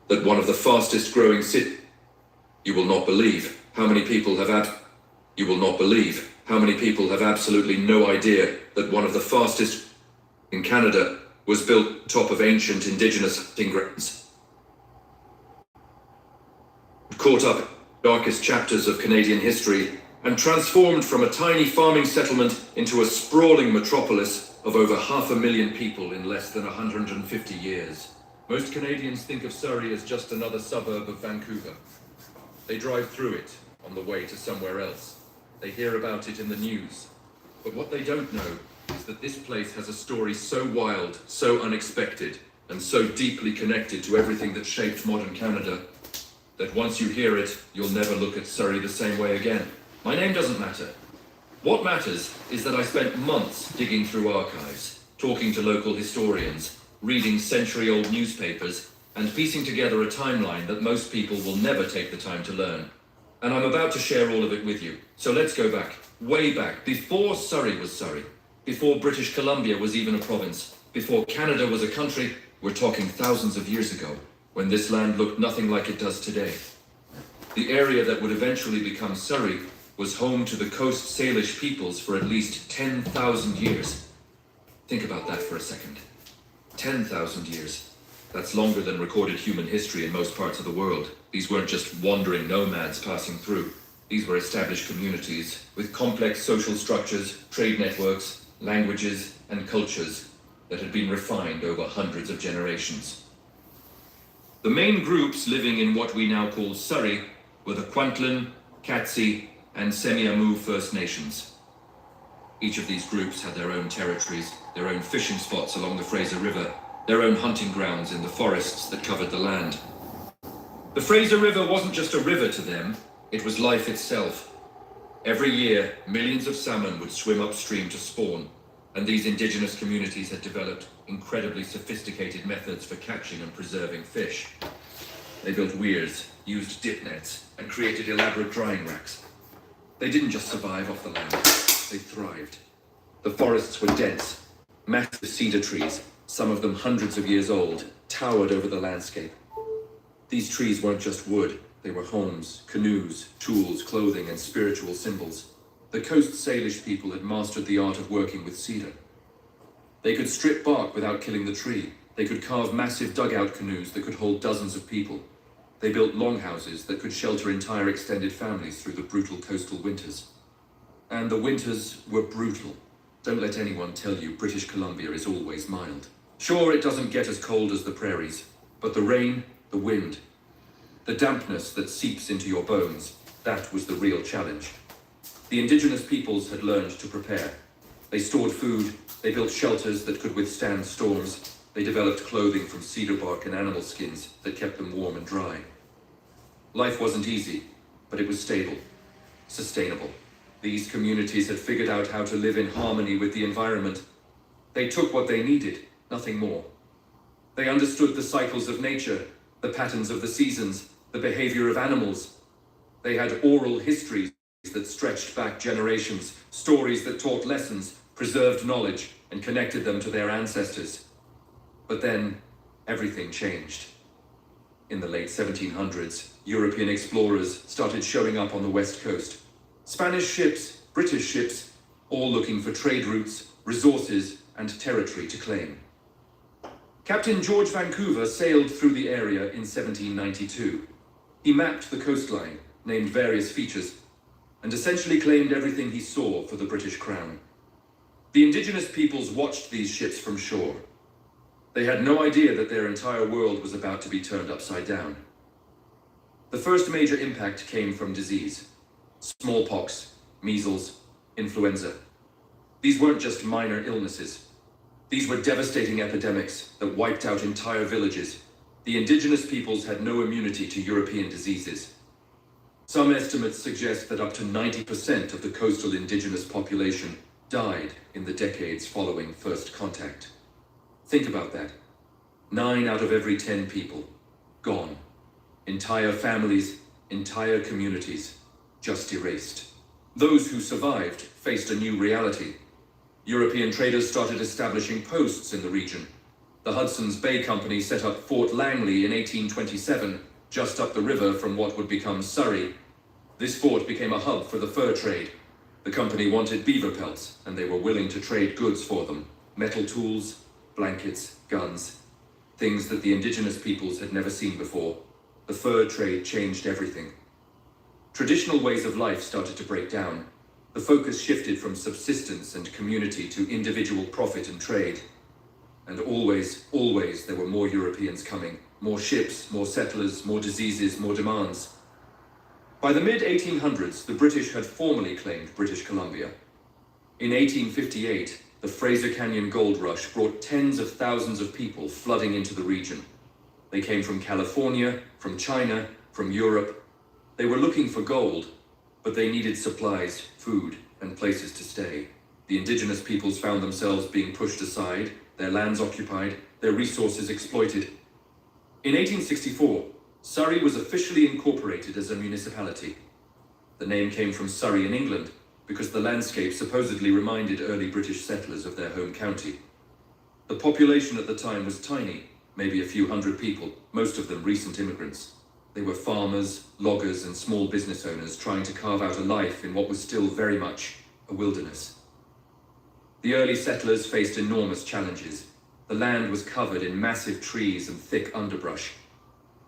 that one of the fastest growing cities. You will not believe how many people have absolutely no idea that one of the fastest in Canada was built on top of ancient indigenous hunting grounds. Caught up in the darkest chapters of Canadian history and transformed from a tiny farming settlement into a sprawling metropolis of over 500,000 people in less than 150 years. Most Canadians think of Surrey as just another suburb of Vancouver. They drive through it on the way to somewhere else. They hear about it in the news. But what they don't know is that this place has a story so wild, so unexpected, and so deeply connected to everything that shaped modern Canada, that once you hear it, you'll never look at Surrey the same way again. My name doesn't matter. What matters is that I spent months digging through archives, talking to local historians, reading century-old newspapers, and piecing together a timeline that most people will never take the time to learn. And I'm about to share all of it with you. So let's go back, way back, before Surrey was Surrey, before British Columbia was even a province, before Canada was a country. We're talking thousands of years ago, when this land looked nothing like it does today. The area that would eventually become Surrey was home to the Coast Salish peoples for at least 10,000 years. Think about that for a second. 10,000 years. That's longer than recorded human history in most parts of the world. These weren't just wandering nomads passing through. These were established communities with complex social structures, trade networks, languages, and cultures that had been refined over hundreds of generations. The main groups living in what we now call Surrey were the Kwantlen, Katzie, and Semiahmoo First Nations. Each of these groups had their own territories, their own fishing spots along the Fraser River, their own hunting grounds in the forests that covered the land. The Fraser River wasn't just a river to them, it was life itself. Every year, millions of salmon would swim upstream to spawn, and these indigenous communities had developed incredibly sophisticated methods for catching and preserving fish. They built weirs, used dip nets, and created elaborate drying racks. They didn't just survive off the land, they thrived. The forests were dense. Massive cedar trees, some of them hundreds of years old, towered over the landscape. These trees weren't just wood, they were homes, canoes, tools, clothing, and spiritual symbols. The Coast Salish people had mastered the art of working with cedar. They could strip bark without killing the tree. They could carve massive dugout canoes that could hold dozens of people. They built longhouses that could shelter entire extended families through the brutal coastal winters. And the winters were brutal. Don't let anyone tell you British Columbia is always mild. Sure, it doesn't get as cold as the prairies, but the rain, the wind, the dampness that seeps into your bones, that was the real challenge. The indigenous peoples had learned to prepare. They stored food, they built shelters that could withstand storms, they developed clothing from cedar bark and animal skins that kept them warm and dry. Life wasn't easy, but it was stable, sustainable. These communities had figured out how to live in harmony with the environment. They took what they needed, nothing more. They understood the cycles of nature, the patterns of the seasons, the behavior of animals. They had oral histories that stretched back generations, stories that taught lessons, preserved knowledge, and connected them to their ancestors. But then, everything changed. In the late 1700s, European explorers started showing up on the west coast. Spanish ships, British ships, all looking for trade routes, resources, and territory to claim. Captain George Vancouver sailed through the area in 1792. He mapped the coastline, named various features, and essentially claimed everything he saw for the British Crown. The indigenous peoples watched these ships from shore. They had no idea that their entire world was about to be turned upside down. The first major impact came from disease. Smallpox, measles, influenza. These weren't just minor illnesses. These were devastating epidemics that wiped out entire villages. The indigenous peoples had no immunity to European diseases. Some estimates suggest that up to 90% of the coastal indigenous population died in the decades following first contact. Think about that. 9 out of every 10 people, gone. Entire families, entire communities, just erased. Those who survived faced a new reality. European traders started establishing posts in the region. The Hudson's Bay Company set up Fort Langley in 1827, just up the river from what would become Surrey. This fort became a hub for the fur trade. The company wanted beaver pelts, and they were willing to trade goods for them: metal tools, blankets, guns, things that the indigenous peoples had never seen before. The fur trade changed everything. Traditional ways of life started to break down. The focus shifted from subsistence and community to individual profit and trade. And always, there were more Europeans coming. More ships, more settlers, more diseases, more demands. By the mid-1800s, the British had formally claimed British Columbia. In 1858, the Fraser Canyon gold rush brought tens of thousands of people flooding into the region. They came from California, from China, from Europe. They were looking for gold, but they needed supplies, food, and places to stay. The indigenous peoples found themselves being pushed aside, their lands occupied, their resources exploited. In 1864, Surrey was officially incorporated as a municipality. The name came from Surrey in England, because the landscape supposedly reminded early British settlers of their home county. The population at the time was tiny, maybe a few hundred people, most of them recent immigrants. They were farmers, loggers, and small business owners trying to carve out a life in what was still very much a wilderness. The early settlers faced enormous challenges. The land was covered in massive trees and thick underbrush.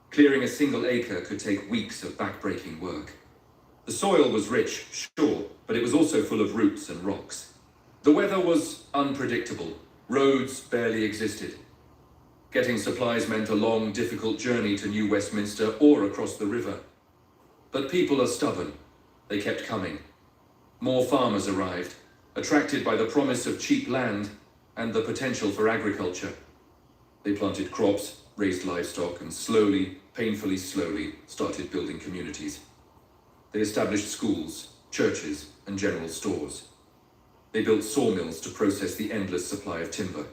Clearing a single acre could take weeks of backbreaking work. The soil was rich, sure, but it was also full of roots and rocks. The weather was unpredictable. Roads barely existed. Getting supplies meant a long, difficult journey to New Westminster or across the river. But people are stubborn. They kept coming. More farmers arrived, attracted by the promise of cheap land and the potential for agriculture. They planted crops, raised livestock, and slowly, painfully slowly, started building communities. They established schools, churches, and general stores. They built sawmills to process the endless supply of timber.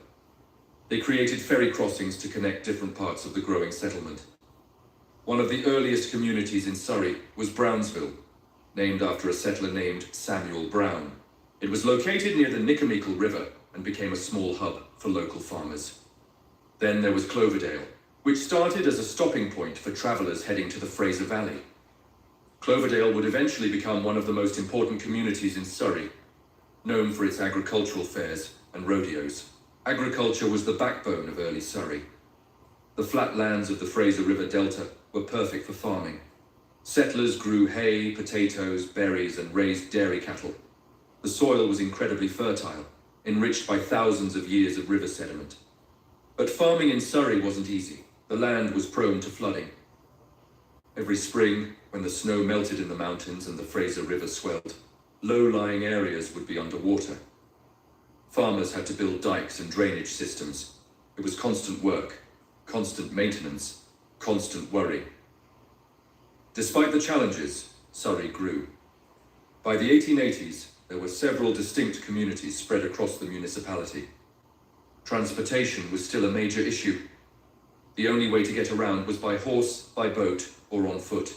They created ferry crossings to connect different parts of the growing settlement. One of the earliest communities in Surrey was Brownsville, named after a settler named Samuel Brown. It was located near the Nickameekle River and became a small hub for local farmers. Then there was Cloverdale, which started as a stopping point for travelers heading to the Fraser Valley. Cloverdale would eventually become one of the most important communities in Surrey, known for its agricultural fairs and rodeos. Agriculture was the backbone of early Surrey. The flat lands of the Fraser River Delta were perfect for farming. Settlers grew hay, potatoes, berries, and raised dairy cattle. The soil was incredibly fertile, enriched by thousands of years of river sediment. But farming in Surrey wasn't easy. The land was prone to flooding. Every spring, when the snow melted in the mountains and the Fraser River swelled, low-lying areas would be underwater. Farmers had to build dikes and drainage systems. It was constant work, constant maintenance, constant worry. Despite the challenges, Surrey grew. By the 1880s, there were several distinct communities spread across the municipality. Transportation was still a major issue. The only way to get around was by horse, by boat, or on foot.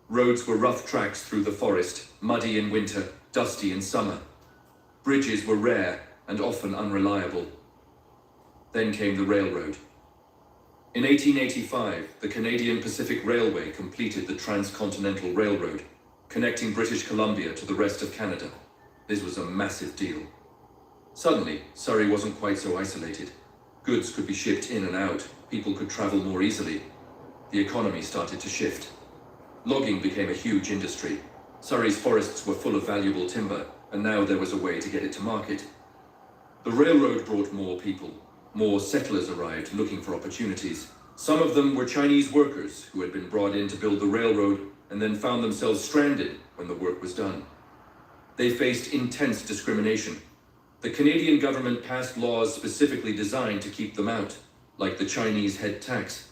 Roads were rough tracks through the forest, muddy in winter, dusty in summer. Bridges were rare and often unreliable. Then came the railroad. In 1885, the Canadian Pacific Railway completed the Transcontinental Railroad, connecting British Columbia to the rest of Canada. This was a massive deal. Suddenly, Surrey wasn't quite so isolated. Goods could be shipped in and out, people could travel more easily. The economy started to shift. Logging became a huge industry. Surrey's forests were full of valuable timber, and now there was a way to get it to market. The railroad brought more people. More settlers arrived looking for opportunities. Some of them were Chinese workers who had been brought in to build the railroad and then found themselves stranded when the work was done. They faced intense discrimination. The Canadian government passed laws specifically designed to keep them out, like the Chinese head tax,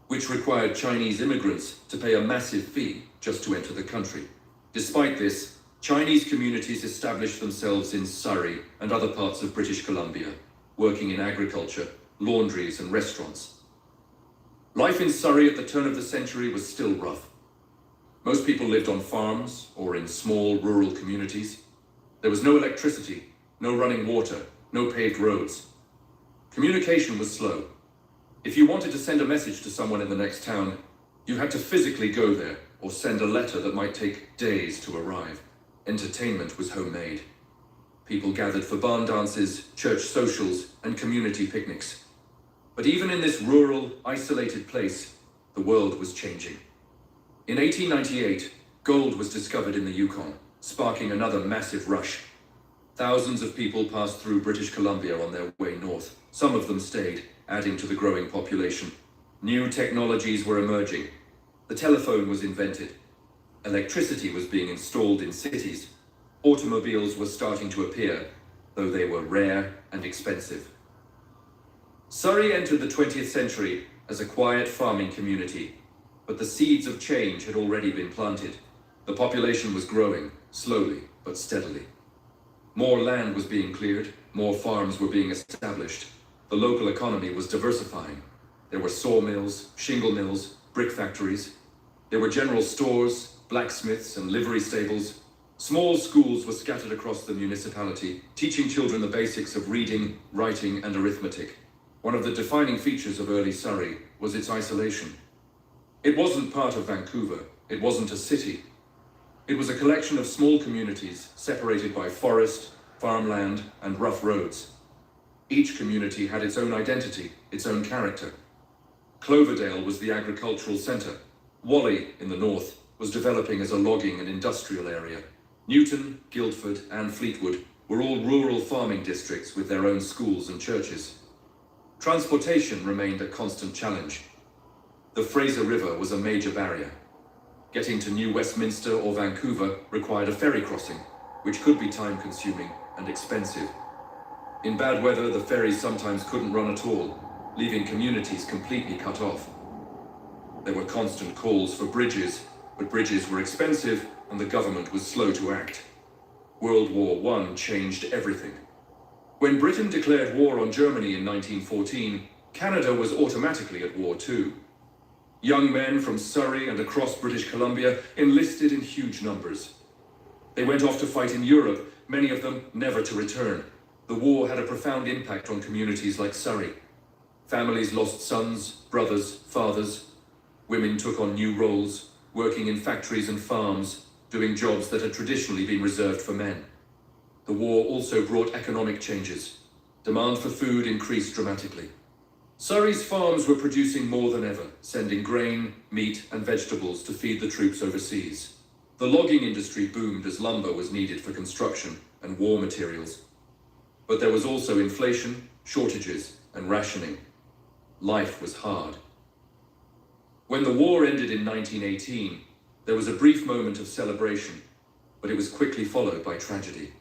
which required Chinese immigrants to pay a massive fee just to enter the country. Despite this, Chinese communities established themselves in Surrey and other parts of British Columbia, working in agriculture, laundries, and restaurants. Life in Surrey at the turn of the century was still rough. Most people lived on farms or in small rural communities. There was no electricity, no running water, no paved roads. Communication was slow. If you wanted to send a message to someone in the next town, you had to physically go there or send a letter that might take days to arrive. Entertainment was homemade. People gathered for barn dances, church socials, and community picnics. But even in this rural, isolated place, the world was changing. In 1898, gold was discovered in the Yukon, sparking another massive rush. Thousands of people passed through British Columbia on their way north. Some of them stayed, adding to the growing population. New technologies were emerging. The telephone was invented. Electricity was being installed in cities. Automobiles were starting to appear, though they were rare and expensive. Surrey entered the 20th century as a quiet farming community, but the seeds of change had already been planted. The population was growing, slowly but steadily. More land was being cleared, more farms were being established. The local economy was diversifying. There were sawmills, shingle mills, brick factories. There were general stores, blacksmiths, and livery stables. Small schools were scattered across the municipality, teaching children the basics of reading, writing, and arithmetic. One of the defining features of early Surrey was its isolation. It wasn't part of Vancouver. It wasn't a city. It was a collection of small communities separated by forest, farmland, and rough roads. Each community had its own identity, its own character. Cloverdale was the agricultural centre. Whalley, in the north, was developing as a logging and industrial area. Newton, Guildford, and Fleetwood were all rural farming districts with their own schools and churches. Transportation remained a constant challenge. The Fraser River was a major barrier. Getting to New Westminster or Vancouver required a ferry crossing, which could be time-consuming and expensive. In bad weather, the ferries sometimes couldn't run at all, leaving communities completely cut off. There were constant calls for bridges, but bridges were expensive and the government was slow to act. World War I changed everything. When Britain declared war on Germany in 1914, Canada was automatically at war too. Young men from Surrey and across British Columbia enlisted in huge numbers. They went off to fight in Europe, many of them never to return. The war had a profound impact on communities like Surrey. Families lost sons, brothers, fathers. Women took on new roles, working in factories and farms, doing jobs that had traditionally been reserved for men. The war also brought economic changes. Demand for food increased dramatically. Surrey's farms were producing more than ever, sending grain, meat, and vegetables to feed the troops overseas. The logging industry boomed as lumber was needed for construction and war materials. But there was also inflation, shortages, and rationing. Life was hard. When the war ended in 1918, there was a brief moment of celebration, but it was quickly followed by tragedy.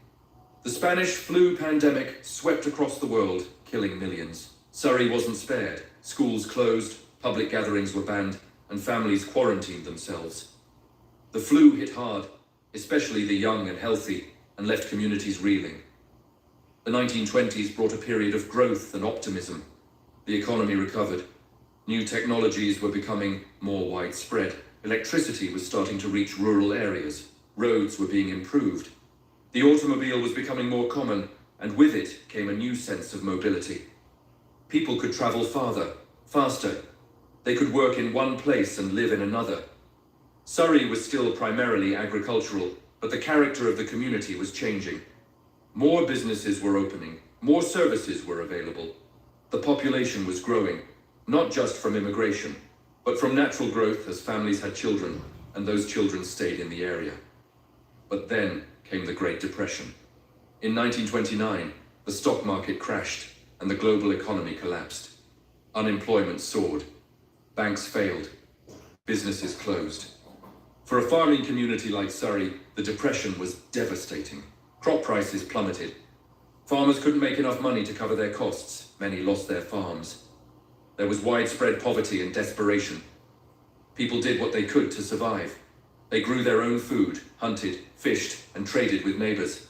The Spanish flu pandemic swept across the world, killing millions. Surrey wasn't spared. Schools closed, public gatherings were banned, and families quarantined themselves. The flu hit hard, especially the young and healthy, and left communities reeling. The 1920s brought a period of growth and optimism. The economy recovered. New technologies were becoming more widespread. Electricity was starting to reach rural areas. Roads were being improved. The automobile was becoming more common, and with it came a new sense of mobility. People could travel farther, faster. They could work in one place and live in another. Surrey was still primarily agricultural, but the character of the community was changing. More businesses were opening, more services were available. The population was growing, not just from immigration, but from natural growth as families had children, and those children stayed in the area. But then came the Great Depression. In 1929, the stock market crashed and the global economy collapsed. Unemployment soared. Banks failed. Businesses closed. For a farming community like Surrey, the Depression was devastating. Crop prices plummeted. Farmers couldn't make enough money to cover their costs. Many lost their farms. There was widespread poverty and desperation. People did what they could to survive. They grew their own food, hunted, fished, and traded with neighbors.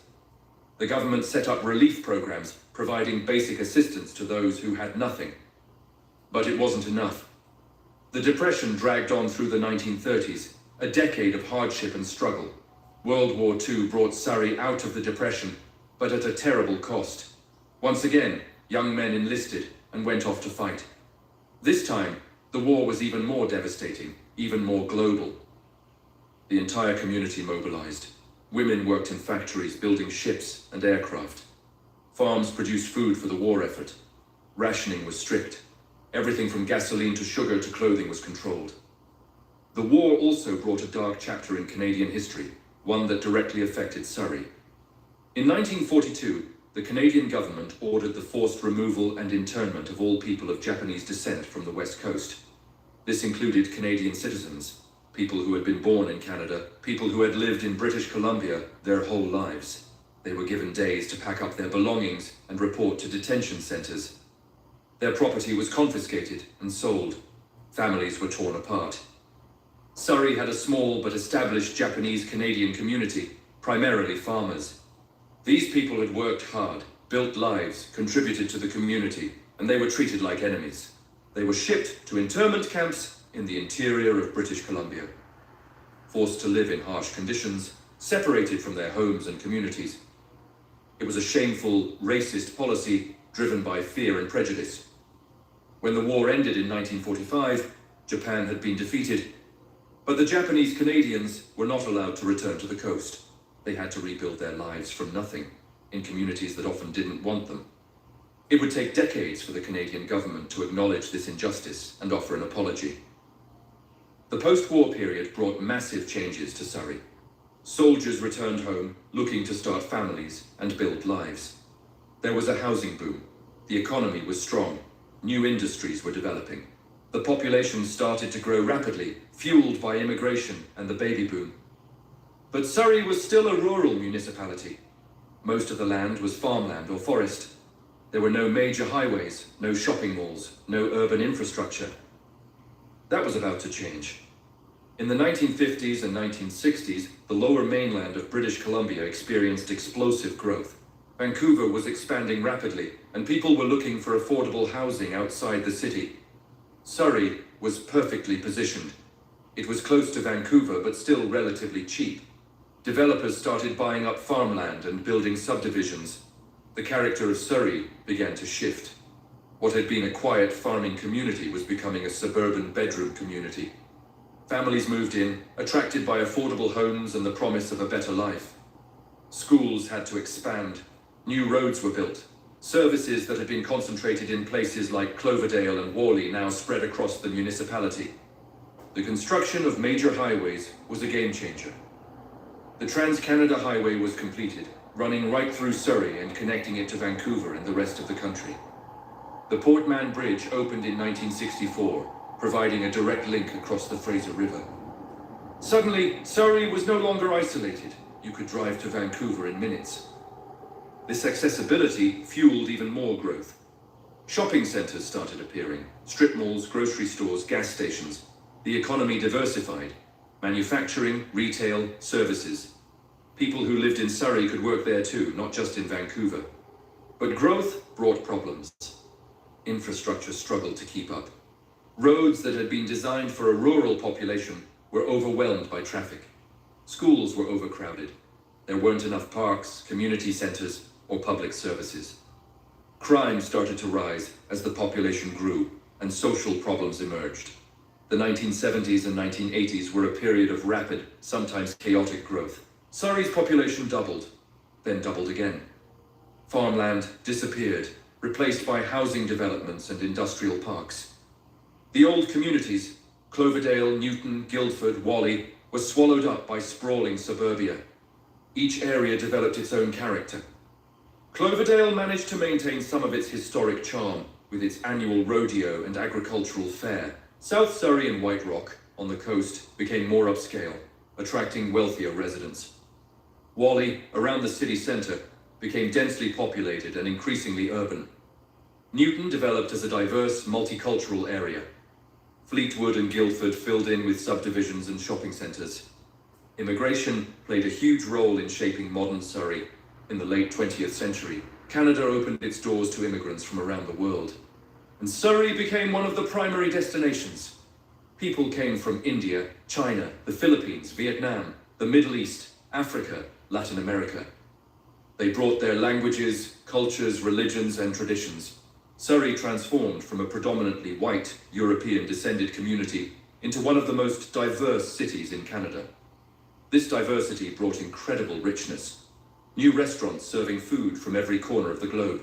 The government set up relief programs, providing basic assistance to those who had nothing. But it wasn't enough. The Depression dragged on through the 1930s, a decade of hardship and struggle. World War II brought Surrey out of the Depression, but at a terrible cost. Once again, young men enlisted and went off to fight. This time, the war was even more devastating, even more global. The entire community mobilized. Women worked in factories building ships and aircraft. Farms produced food for the war effort. Rationing was strict. Everything from gasoline to sugar to clothing was controlled. The war also brought a dark chapter in Canadian history, one that directly affected Surrey. In 1942, the Canadian government ordered the forced removal and internment of all people of Japanese descent from the West Coast. This included Canadian citizens, people who had been born in Canada, people who had lived in British Columbia their whole lives. They were given days to pack up their belongings and report to detention centers. Their property was confiscated and sold. Families were torn apart. Surrey had a small but established Japanese-Canadian community, primarily farmers. These people had worked hard, built lives, contributed to the community, and they were treated like enemies. They were shipped to internment camps in the interior of British Columbia. Forced to live in harsh conditions, separated from their homes and communities. It was a shameful, racist policy driven by fear and prejudice. When the war ended in 1945, Japan had been defeated, but the Japanese Canadians were not allowed to return to the coast. They had to rebuild their lives from nothing, in communities that often didn't want them. It would take decades for the Canadian government to acknowledge this injustice and offer an apology. The post-war period brought massive changes to Surrey. Soldiers returned home, looking to start families and build lives. There was a housing boom. The economy was strong. New industries were developing. The population started to grow rapidly, fueled by immigration and the baby boom. But Surrey was still a rural municipality. Most of the land was farmland or forest. There were no major highways, no shopping malls, no urban infrastructure. That was about to change. In the 1950s and 1960s, the lower mainland of British Columbia experienced explosive growth. Vancouver was expanding rapidly, and people were looking for affordable housing outside the city. Surrey was perfectly positioned. It was close to Vancouver, but still relatively cheap. Developers started buying up farmland and building subdivisions. The character of Surrey began to shift. What had been a quiet farming community was becoming a suburban bedroom community. Families moved in, attracted by affordable homes and the promise of a better life. Schools had to expand. New roads were built. Services that had been concentrated in places like Cloverdale and Worley now spread across the municipality. The construction of major highways was a game changer. The Trans-Canada Highway was completed, running right through Surrey and connecting it to Vancouver and the rest of the country. The Port Mann Bridge opened in 1964, providing a direct link across the Fraser River. Suddenly, Surrey was no longer isolated. You could drive to Vancouver in minutes. This accessibility fueled even more growth. Shopping centers started appearing, strip malls, grocery stores, gas stations. The economy diversified. Manufacturing, retail, services. People who lived in Surrey could work there too, not just in Vancouver. But growth brought problems. Infrastructure struggled to keep up. Roads that had been designed for a rural population were overwhelmed by traffic. Schools were overcrowded. There weren't enough parks, community centers, or public services. Crime started to rise as the population grew and social problems emerged. The 1970s and 1980s were a period of rapid, sometimes chaotic growth. Surrey's population doubled, then doubled again. Farmland disappeared, replaced by housing developments and industrial parks. The old communities, Cloverdale, Newton, Guildford, Whalley, were swallowed up by sprawling suburbia. Each area developed its own character. Cloverdale managed to maintain some of its historic charm with its annual rodeo and agricultural fair. South Surrey and White Rock, on the coast, became more upscale, attracting wealthier residents. Whalley, around the city centre, became densely populated and increasingly urban. Newton developed as a diverse, multicultural area. Fleetwood and Guildford filled in with subdivisions and shopping centres. Immigration played a huge role in shaping modern Surrey. In the late 20th century, Canada opened its doors to immigrants from around the world. And Surrey became one of the primary destinations. People came from India, China, the Philippines, Vietnam, the Middle East, Africa, Latin America. They brought their languages, cultures, religions, and traditions. Surrey transformed from a predominantly white, European-descended community into one of the most diverse cities in Canada. This diversity brought incredible richness. New restaurants serving food from every corner of the globe.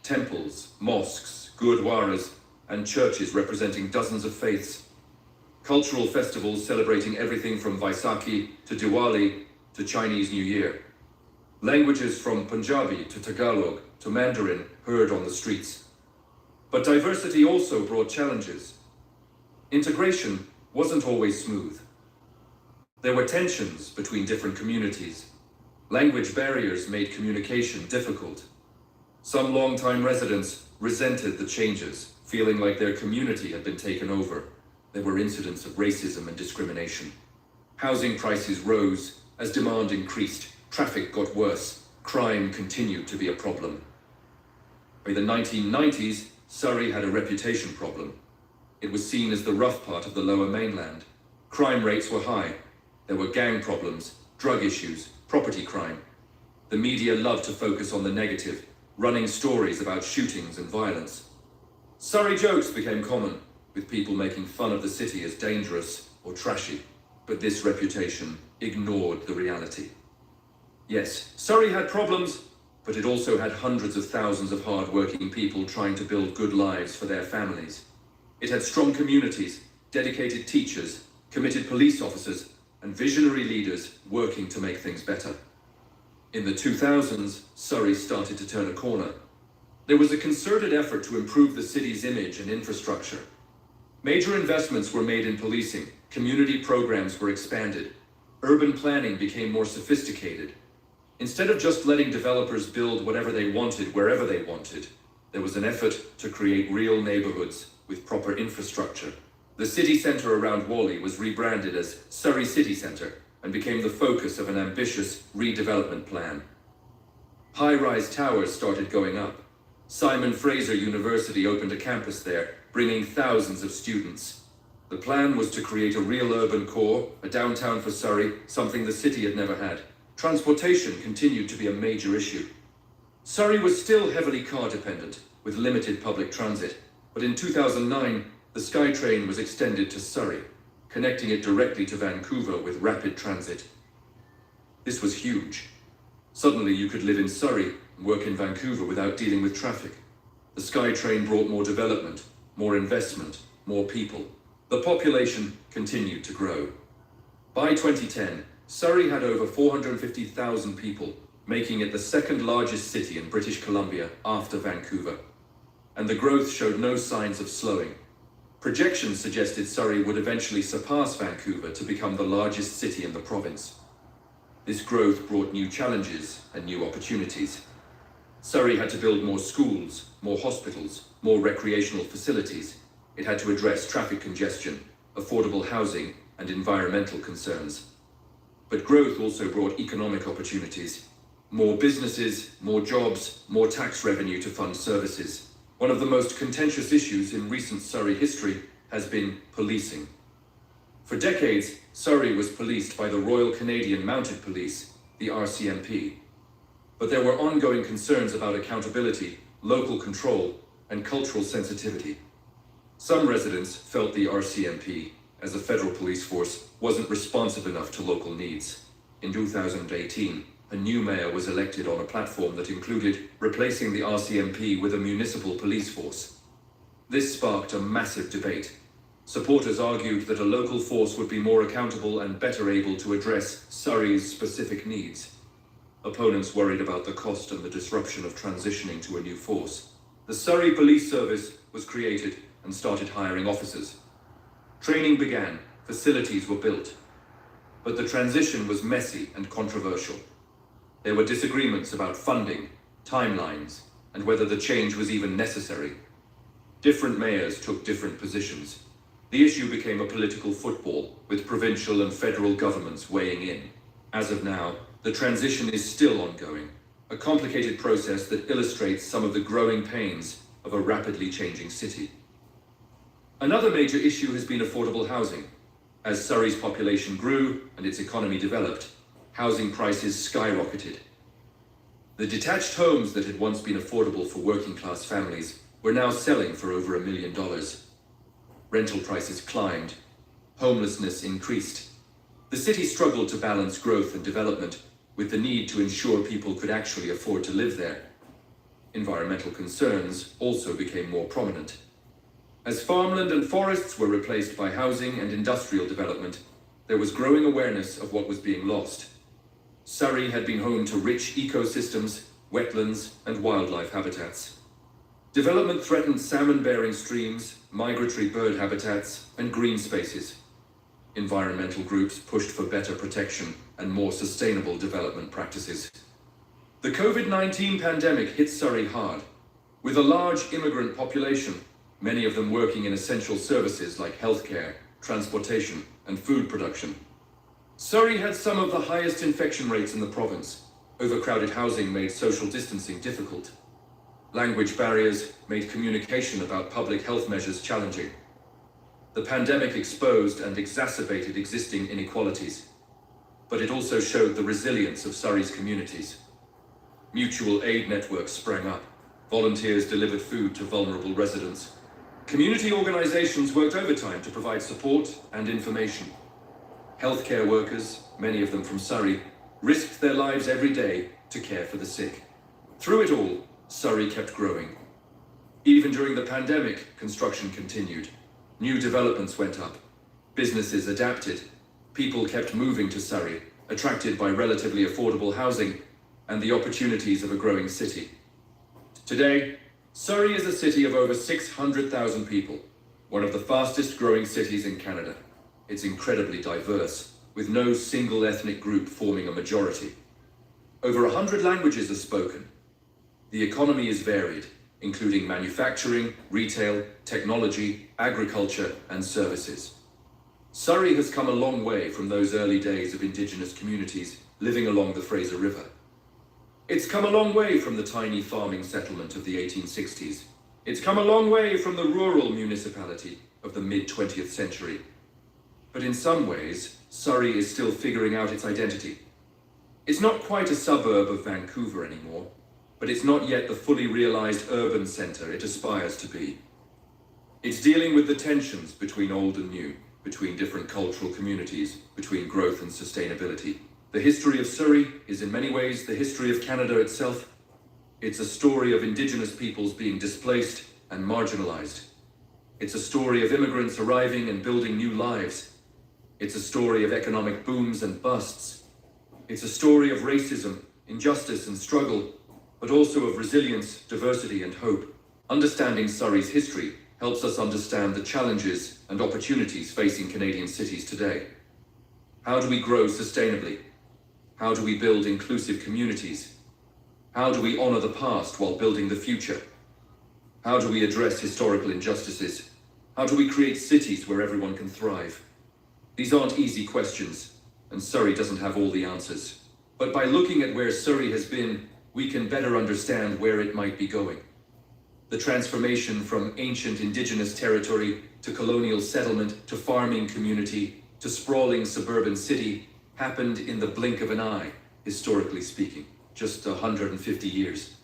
Temples, mosques, gurdwaras, and churches representing dozens of faiths. Cultural festivals celebrating everything from Vaisakhi to Diwali to Chinese New Year. Languages from Punjabi to Tagalog to Mandarin heard on the streets. But diversity also brought challenges. Integration wasn't always smooth. There were tensions between different communities. Language barriers made communication difficult. Some long-time residents resented the changes, feeling like their community had been taken over. There were incidents of racism and discrimination. Housing prices rose as demand increased, traffic got worse, crime continued to be a problem. By the 1990s, Surrey had a reputation problem. It was seen as the rough part of the Lower Mainland. Crime rates were high. There were gang problems, drug issues, property crime. The media loved to focus on the negative, running stories about shootings and violence. Surrey jokes became common, with people making fun of the city as dangerous or trashy. But this reputation ignored the reality. Yes, Surrey had problems, but it also had hundreds of thousands of hard-working people trying to build good lives for their families. It had strong communities, dedicated teachers, committed police officers, and visionary leaders working to make things better. In the 2000s, Surrey started to turn a corner. There was a concerted effort to improve the city's image and infrastructure. Major investments were made in policing, community programs were expanded, urban planning became more sophisticated. Instead of just letting developers build whatever they wanted wherever they wanted, there was an effort to create real neighborhoods with proper infrastructure. The city centre around Whalley was rebranded as Surrey City Centre and became the focus of an ambitious redevelopment plan. High-rise towers started going up. Simon Fraser University opened a campus there, bringing thousands of students. The plan was to create a real urban core, a downtown for Surrey, something the city had never had. Transportation continued to be a major issue. Surrey was still heavily car-dependent, with limited public transit, but in 2009, the SkyTrain was extended to Surrey, connecting it directly to Vancouver with rapid transit. This was huge. Suddenly you could live in Surrey and work in Vancouver without dealing with traffic. The SkyTrain brought more development, more investment, more people. The population continued to grow. By 2010, Surrey had over 450,000 people, making it the second largest city in British Columbia after Vancouver. And the growth showed no signs of slowing. Projections suggested Surrey would eventually surpass Vancouver to become the largest city in the province. This growth brought new challenges and new opportunities. Surrey had to build more schools, more hospitals, more recreational facilities. It had to address traffic congestion, affordable housing, and environmental concerns. But growth also brought economic opportunities. More businesses, more jobs, more tax revenue to fund services. One of the most contentious issues in recent Surrey history has been policing. For decades, Surrey was policed by the Royal Canadian Mounted Police, the RCMP. But there were ongoing concerns about accountability, local control, and cultural sensitivity. Some residents felt the RCMP, as a federal police force, wasn't responsive enough to local needs. In 2018, a new mayor was elected on a platform that included replacing the RCMP with a municipal police force. This sparked a massive debate. Supporters argued that a local force would be more accountable and better able to address Surrey's specific needs. Opponents worried about the cost and the disruption of transitioning to a new force. The Surrey Police Service was created and started hiring officers. Training began, facilities were built. But the transition was messy and controversial. There were disagreements about funding, timelines, and whether the change was even necessary. Different mayors took different positions. The issue became a political football, with provincial and federal governments weighing in. As of now, the transition is still ongoing, a complicated process that illustrates some of the growing pains of a rapidly changing city. Another major issue has been affordable housing. As Surrey's population grew and its economy developed, housing prices skyrocketed. The detached homes that had once been affordable for working-class families were now selling for over $1 million. Rental prices climbed. Homelessness increased. The city struggled to balance growth and development with the need to ensure people could actually afford to live there. Environmental concerns also became more prominent. As farmland and forests were replaced by housing and industrial development, there was growing awareness of what was being lost. Surrey had been home to rich ecosystems, wetlands, and wildlife habitats. Development threatened salmon-bearing streams, migratory bird habitats, and green spaces. Environmental groups pushed for better protection and more sustainable development practices. The COVID-19 pandemic hit Surrey hard. With a large immigrant population, many of them working in essential services like healthcare, transportation, and food production. Surrey had some of the highest infection rates in the province. Overcrowded housing made social distancing difficult. Language barriers made communication about public health measures challenging. The pandemic exposed and exacerbated existing inequalities, but it also showed the resilience of Surrey's communities. Mutual aid networks sprang up. Volunteers delivered food to vulnerable residents. Community organizations worked overtime to provide support and information. Healthcare workers, many of them from Surrey, risked their lives every day to care for the sick. Through it all, Surrey kept growing. Even during the pandemic, construction continued. New developments went up. Businesses adapted. People kept moving to Surrey, attracted by relatively affordable housing and the opportunities of a growing city. Today, Surrey is a city of over 600,000 people, one of the fastest growing cities in Canada. It's incredibly diverse, with no single ethnic group forming a majority. Over 100 languages are spoken. The economy is varied, including manufacturing, retail, technology, agriculture, and services. Surrey has come a long way from those early days of Indigenous communities living along the Fraser River. It's come a long way from the tiny farming settlement of the 1860s. It's come a long way from the rural municipality of the mid-20th century. But in some ways, Surrey is still figuring out its identity. It's not quite a suburb of Vancouver anymore, but it's not yet the fully realized urban centre it aspires to be. It's dealing with the tensions between old and new, between different cultural communities, between growth and sustainability. The history of Surrey is in many ways the history of Canada itself. It's a story of Indigenous peoples being displaced and marginalized. It's a story of immigrants arriving and building new lives. It's a story of economic booms and busts. It's a story of racism, injustice and struggle, but also of resilience, diversity and hope. Understanding Surrey's history helps us understand the challenges and opportunities facing Canadian cities today. How do we grow sustainably? How do we build inclusive communities? How do we honor the past while building the future? How do we address historical injustices? How do we create cities where everyone can thrive? These aren't easy questions, and Surrey doesn't have all the answers. But by looking at where Surrey has been, we can better understand where it might be going. The transformation from ancient Indigenous territory to colonial settlement to farming community to sprawling suburban city happened in the blink of an eye, historically speaking, just 150 years.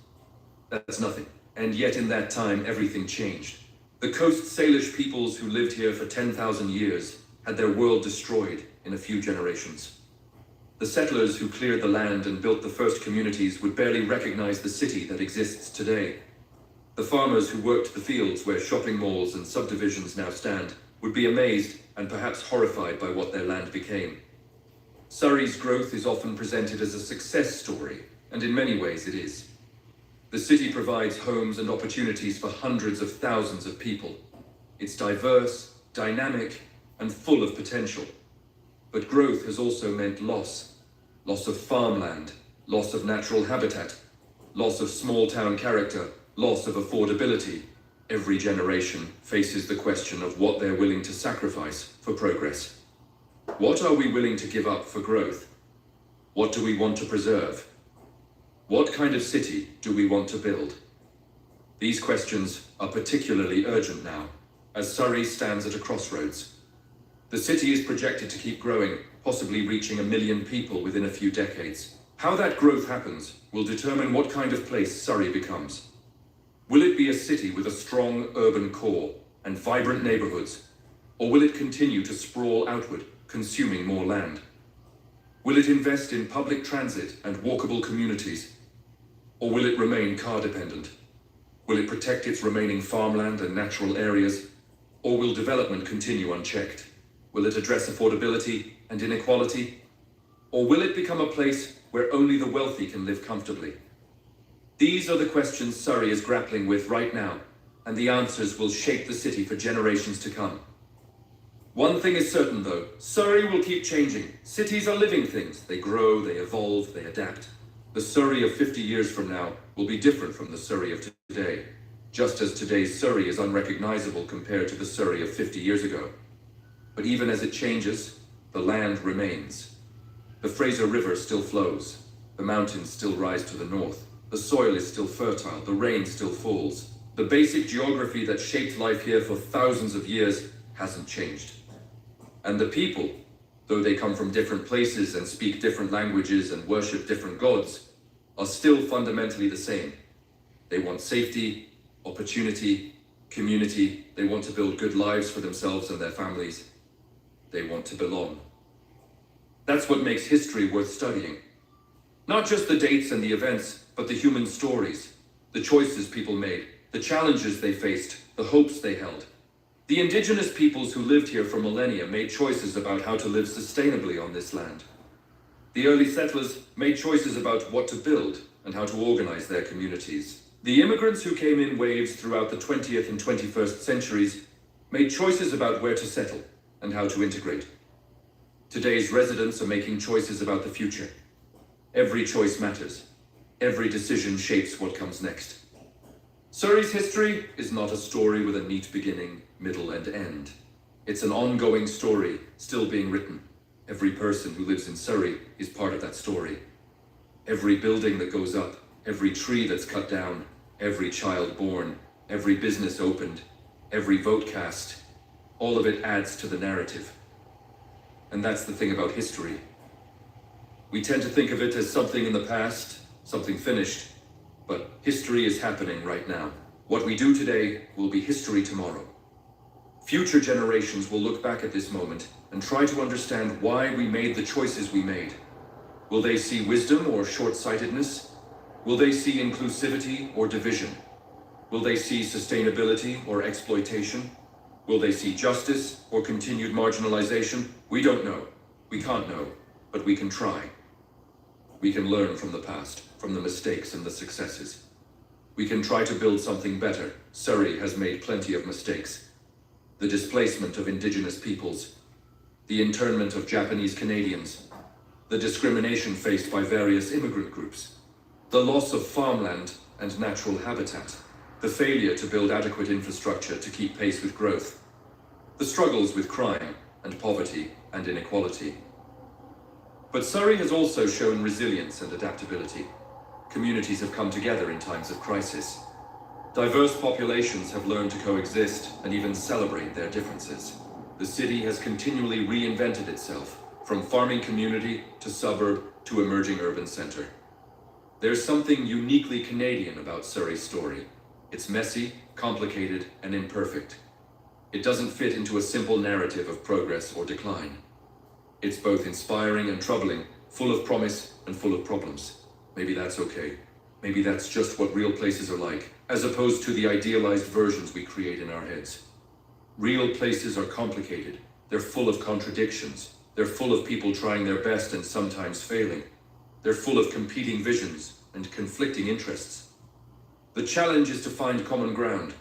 That's nothing. And yet in that time, everything changed. The Coast Salish peoples who lived here for 10,000 years had their world destroyed in a few generations. The settlers who cleared the land and built the first communities would barely recognize the city that exists today. The farmers who worked the fields where shopping malls and subdivisions now stand would be amazed and perhaps horrified by what their land became. Surrey's growth is often presented as a success story, and in many ways it is. The city provides homes and opportunities for hundreds of thousands of people. It's diverse, dynamic, and full of potential. But growth has also meant loss. Loss of farmland, loss of natural habitat, loss of small-town character, loss of affordability. Every generation faces the question of what they're willing to sacrifice for progress. What are we willing to give up for growth? What do we want to preserve? What kind of city do we want to build? These questions are particularly urgent now, as Surrey stands at a crossroads. The city is projected to keep growing, possibly reaching 1 million people within a few decades. How that growth happens will determine what kind of place Surrey becomes. Will it be a city with a strong urban core and vibrant neighborhoods, or will it continue to sprawl outward, consuming more land? Will it invest in public transit and walkable communities, or will it remain car-dependent? Will it protect its remaining farmland and natural areas, or will development continue unchecked? Will it address affordability and inequality, or will it become a place where only the wealthy can live comfortably? These are the questions Surrey is grappling with right now, and the answers will shape the city for generations to come. One thing is certain though, Surrey will keep changing. Cities are living things. They grow, they evolve, they adapt. The Surrey of 50 years from now will be different from the Surrey of today, just as today's Surrey is unrecognizable compared to the Surrey of 50 years ago. But even as it changes, the land remains. The Fraser River still flows. The mountains still rise to the north. The soil is still fertile. The rain still falls. The basic geography that shaped life here for thousands of years hasn't changed. And the people, though they come from different places and speak different languages and worship different gods, are still fundamentally the same. They want safety, opportunity, community. They want to build good lives for themselves and their families. They want to belong. That's what makes history worth studying. Not just the dates and the events, but the human stories, the choices people made, the challenges they faced, the hopes they held. The indigenous peoples who lived here for millennia made choices about how to live sustainably on this land. The early settlers made choices about what to build and how to organize their communities. The immigrants who came in waves throughout the 20th and 21st centuries made choices about where to settle and how to integrate. Today's residents are making choices about the future. Every choice matters. Every decision shapes what comes next. Surrey's history is not a story with a neat beginning, middle, and end. It's an ongoing story, still being written. Every person who lives in Surrey is part of that story. Every building that goes up, every tree that's cut down, every child born, every business opened, every vote cast, all of it adds to the narrative. And that's the thing about history. We tend to think of it as something in the past, something finished, but history is happening right now. What we do today will be history tomorrow. Future generations will look back at this moment and try to understand why we made the choices we made. Will they see wisdom or short-sightedness? Will they see inclusivity or division? Will they see sustainability or exploitation? Will they see justice or continued marginalization? We don't know. We can't know, but we can try. We can learn from the past, from the mistakes and the successes. We can try to build something better. Surrey has made plenty of mistakes. The displacement of indigenous peoples, the internment of Japanese Canadians, the discrimination faced by various immigrant groups, the loss of farmland and natural habitat, the failure to build adequate infrastructure to keep pace with growth, the struggles with crime and poverty and inequality. But Surrey has also shown resilience and adaptability. Communities have come together in times of crisis. Diverse populations have learned to coexist and even celebrate their differences. The city has continually reinvented itself, from farming community to suburb to emerging urban center. There's something uniquely Canadian about Surrey's story. It's messy, complicated, and imperfect. It doesn't fit into a simple narrative of progress or decline. It's both inspiring and troubling, full of promise and full of problems. Maybe that's okay. Maybe that's just what real places are like, as opposed to the idealized versions we create in our heads. Real places are complicated. They're full of contradictions. They're full of people trying their best and sometimes failing. They're full of competing visions and conflicting interests. The challenge is to find common ground,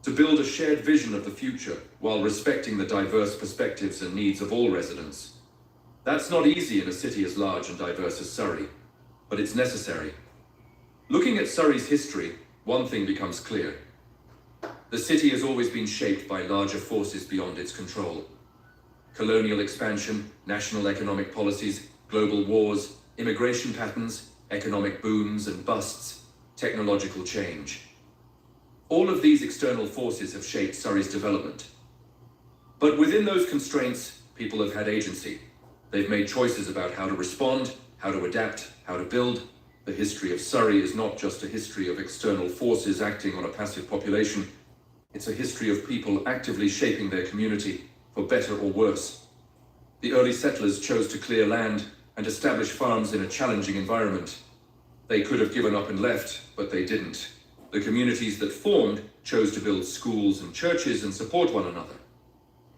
to build a shared vision of the future while respecting the diverse perspectives and needs of all residents. That's not easy in a city as large and diverse as Surrey, but it's necessary. Looking at Surrey's history, one thing becomes clear. The city has always been shaped by larger forces beyond its control. Colonial expansion, national economic policies, global wars, immigration patterns, economic booms and busts, technological change. All of these external forces have shaped Surrey's development. But within those constraints, people have had agency. They've made choices about how to respond, how to adapt, how how to build. The history of Surrey is not just a history of external forces acting on a passive population. It's a history of people actively shaping their community, for better or worse. The early settlers chose to clear land and establish farms in a challenging environment. They could have given up and left, but they didn't. The communities that formed chose to build schools and churches and support one another.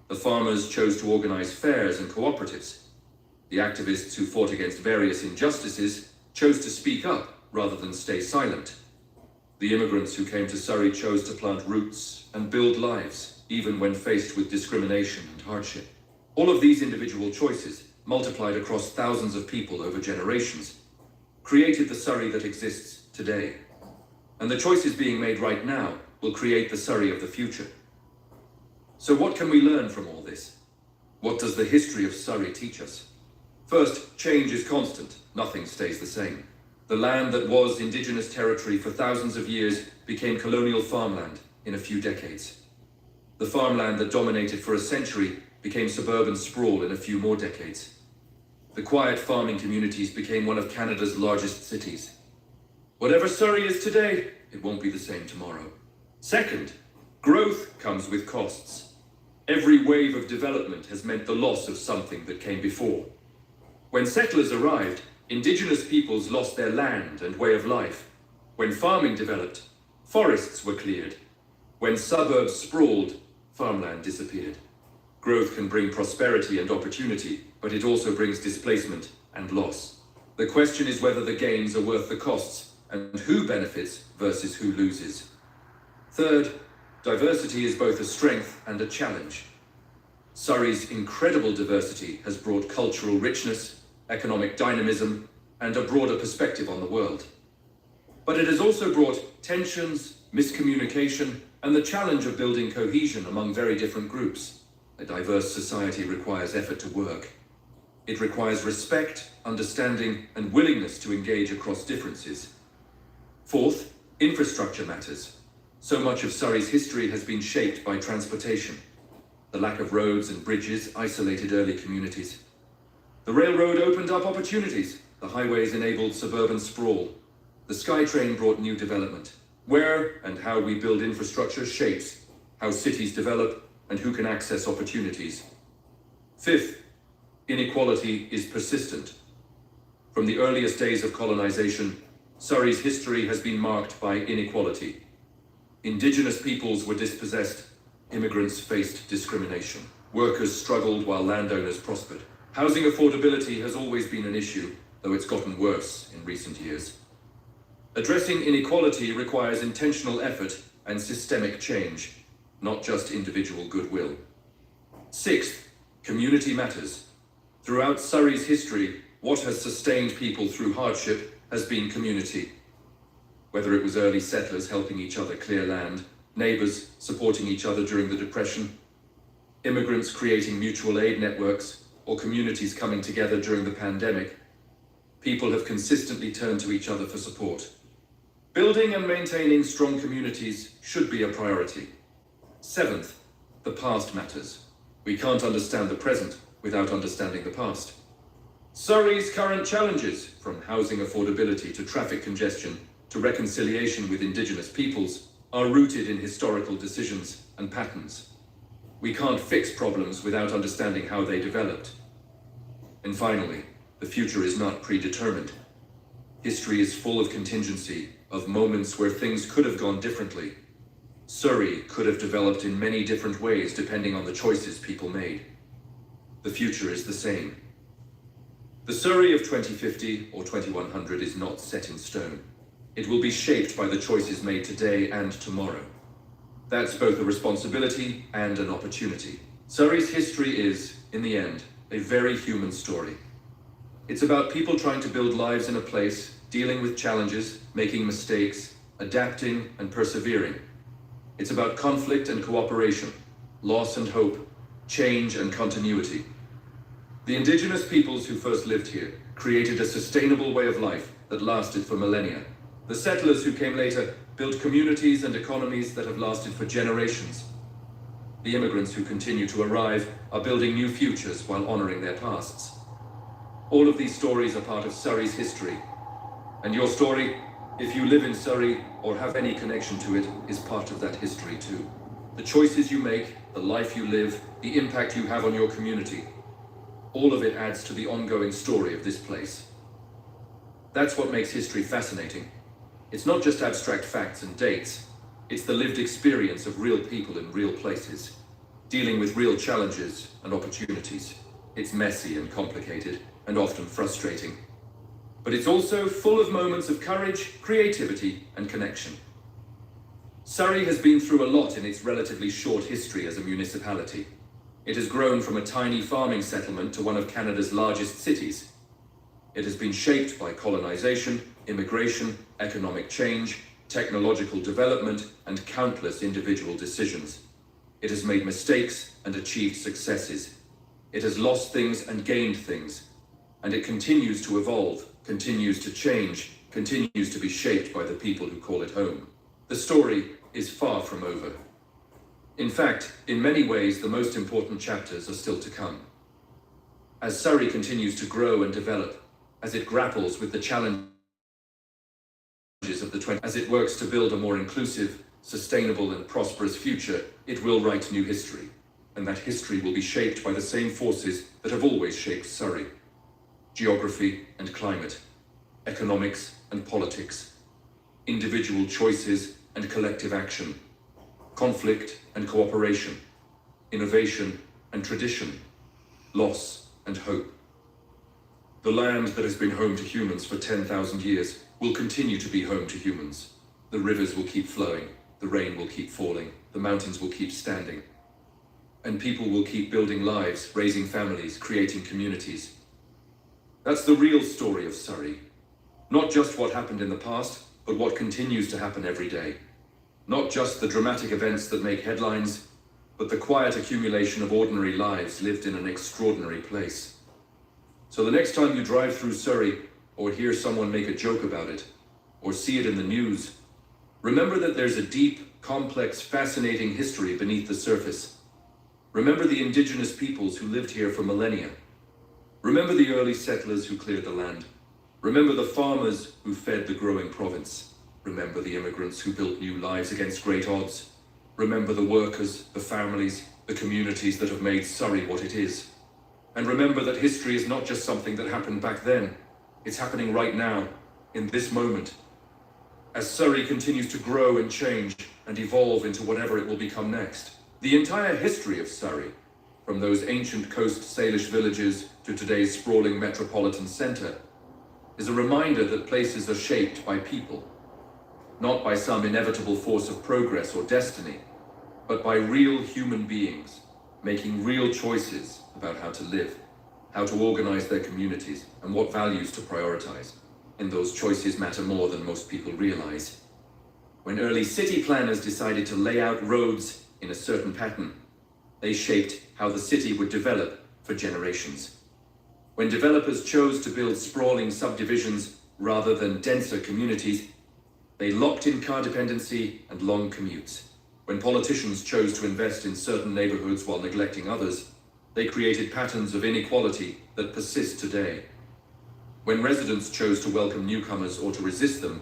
The farmers chose to organize fairs and cooperatives. The activists who fought against various injustices chose to speak up rather than stay silent. The immigrants who came to Surrey chose to plant roots and build lives, even when faced with discrimination and hardship. All of these individual choices, multiplied across thousands of people over generations, created the Surrey that exists today. And the choices being made right now will create the Surrey of the future. So what can we learn from all this? What does the history of Surrey teach us? First, change is constant. Nothing stays the same. The land that was indigenous territory for thousands of years became colonial farmland in a few decades. The farmland that dominated for a century became suburban sprawl in a few more decades. The quiet farming communities became one of Canada's largest cities. Whatever Surrey is today, it won't be the same tomorrow. Second, growth comes with costs. Every wave of development has meant the loss of something that came before. When settlers arrived, indigenous peoples lost their land and way of life. When farming developed, forests were cleared. When suburbs sprawled, farmland disappeared. Growth can bring prosperity and opportunity, but it also brings displacement and loss. The question is whether the gains are worth the costs and who benefits versus who loses. Third, diversity is both a strength and a challenge. Surrey's incredible diversity has brought cultural richness, economic dynamism, and a broader perspective on the world. But it has also brought tensions, miscommunication, and the challenge of building cohesion among very different groups. A diverse society requires effort to work. It requires respect, understanding, and willingness to engage across differences. Fourth, infrastructure matters. So much of Surrey's history has been shaped by transportation. The lack of roads and bridges isolated early communities. The railroad opened up opportunities. The highways enabled suburban sprawl. The SkyTrain brought new development. Where and how we build infrastructure shapes how cities develop and who can access opportunities. Fifth, inequality is persistent. From the earliest days of colonization, Surrey's history has been marked by inequality. Indigenous peoples were dispossessed. Immigrants faced discrimination. Workers struggled while landowners prospered. Housing affordability has always been an issue, though it's gotten worse in recent years. Addressing inequality requires intentional effort and systemic change, not just individual goodwill. Sixth, community matters. Throughout Surrey's history, what has sustained people through hardship has been community. Whether it was early settlers helping each other clear land, neighbors supporting each other during the Depression, immigrants creating mutual aid networks, or communities coming together during the pandemic, people have consistently turned to each other for support. Building and maintaining strong communities should be a priority. Seventh, the past matters. We can't understand the present without understanding the past. Surrey's current challenges, from housing affordability to traffic congestion to reconciliation with Indigenous peoples, are rooted in historical decisions and patterns. We can't fix problems without understanding how they developed. And finally, the future is not predetermined. History is full of contingency, of moments where things could have gone differently. Surrey could have developed in many different ways depending on the choices people made. The future is the same. The Surrey of 2050 or 2100 is not set in stone. It will be shaped by the choices made today and tomorrow. That's both a responsibility and an opportunity. Surrey's history is, in the end, a very human story. It's about people trying to build lives in a place, dealing with challenges, making mistakes, adapting and persevering. It's about conflict and cooperation, loss and hope, change and continuity. The Indigenous peoples who first lived here created a sustainable way of life that lasted for millennia. The settlers who came later built communities and economies that have lasted for generations. The immigrants who continue to arrive are building new futures while honoring their pasts. All of these stories are part of Surrey's history, And your story, if you live in Surrey or have any connection to it, is part of that history too. The choices you make, the life you live, the impact you have on your community, all of it adds to the ongoing story of this place. That's what makes history fascinating. It's not just abstract facts and dates. It's the lived experience of real people in real places, dealing with real challenges and opportunities. It's messy and complicated, and often frustrating. But it's also full of moments of courage, creativity, and connection. Surrey has been through a lot in its relatively short history as a municipality. It has grown from a tiny farming settlement to one of Canada's largest cities. It has been shaped by colonization, immigration, economic change, technological development, and countless individual decisions. It has made mistakes and achieved successes. It has lost things and gained things. And it continues to evolve, continues to change, continues to be shaped by the people who call it home. The story is far from over. In fact, in many ways, the most important chapters are still to come. As Surrey continues to grow and develop, as it grapples with the challenges of the 20th, as it works to build a more inclusive, sustainable, and prosperous future, it will write new history. And that history will be shaped by the same forces that have always shaped Surrey: geography and climate, economics and politics, individual choices and collective action, conflict and cooperation, innovation and tradition, loss and hope. The land that has been home to humans for 10,000 years will continue to be home to humans. The rivers will keep flowing, the rain will keep falling, the mountains will keep standing, and people will keep building lives, raising families, creating communities. That's the real story of Surrey. Not just what happened in the past, but what continues to happen every day. Not just the dramatic events that make headlines, but the quiet accumulation of ordinary lives lived in an extraordinary place. So the next time you drive through Surrey, or hear someone make a joke about it, or see it in the news, remember that there's a deep, complex, fascinating history beneath the surface. Remember the indigenous peoples who lived here for millennia. Remember the early settlers who cleared the land. Remember the farmers who fed the growing province. Remember the immigrants who built new lives against great odds. Remember the workers, the families, the communities that have made Surrey what it is. And remember that history is not just something that happened back then. It's happening right now, in this moment. As Surrey continues to grow and change and evolve into whatever it will become next. The entire history of Surrey, from those ancient coast Salish villages to today's sprawling metropolitan centre, is a reminder that places are shaped by people, not by some inevitable force of progress or destiny, but by real human beings making real choices about how to live, how to organize their communities, and what values to prioritize. And those choices matter more than most people realize. When early city planners decided to lay out roads in a certain pattern, they shaped how the city would develop for generations. When developers chose to build sprawling subdivisions rather than denser communities, they locked in car dependency and long commutes. When politicians chose to invest in certain neighborhoods while neglecting others, they created patterns of inequality that persist today. When residents chose to welcome newcomers or to resist them,